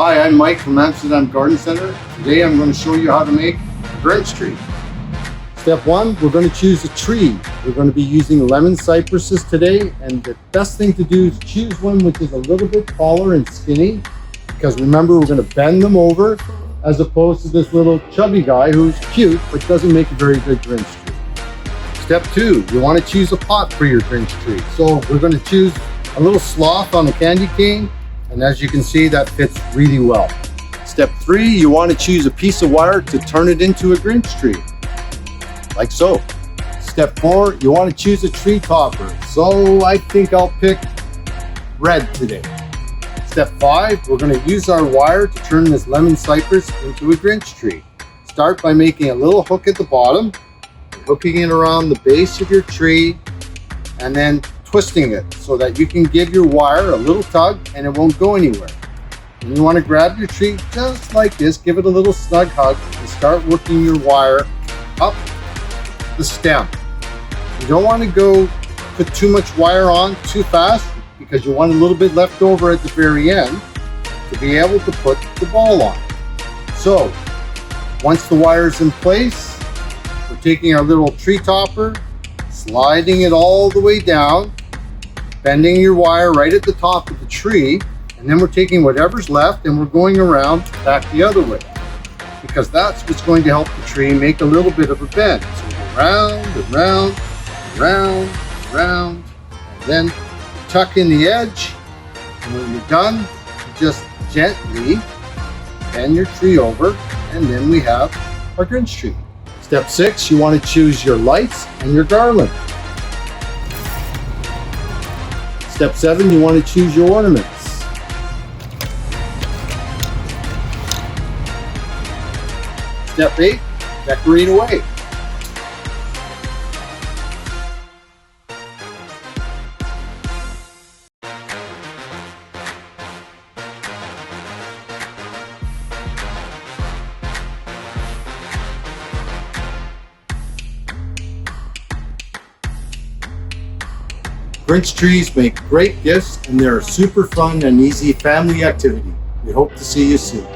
Hi, I'm Mike from Amsterdam Garden Centre. Today I'm going to show you how to make a Grinch tree. Step one, we're going to choose a tree. We're going to be using lemon cypresses today, and the best thing to do is choose one which is a little bit taller and skinny, because remember, we're going to bend them over as opposed to this little chubby guy who's cute but doesn't make a very good Grinch tree. Step two, you want to choose a pot for your Grinch tree. So we're going to choose a little sloth on a candy cane, and as you can see, that fits really well. Step three, you want to choose a piece of wire to turn it into a Grinch tree, like so. Step four, you want to choose a tree topper. So I think I'll pick red today. Step five, we're going to use our wire to turn this lemon cypress into a Grinch tree. Start by making a little hook at the bottom, hooking it around the base of your tree, and then twisting it so that you can give your wire a little tug and it won't go anywhere. And you want to grab your tree just like this, give it a little snug hug, and start working your wire up the stem. You don't want to put too much wire on too fast, because you want a little bit left over at the very end to be able to put the ball on. So once the wire's in place, we're taking our little tree topper, sliding it all the way down, bending your wire right at the top of the tree, and then we're taking whatever's left and we're going around back the other way, because that's what's going to help the tree make a little bit of a bend. So we go round and round, round, round, and then tuck in the edge, and when you're done, just gently bend your tree over, and then we have our Grinch tree. Step six, you want to choose your lights and your garland. Step seven, you want to choose your ornaments. Step eight, decorate away. Grinch trees make great gifts, and they're a super fun and easy family activity. We hope to see you soon.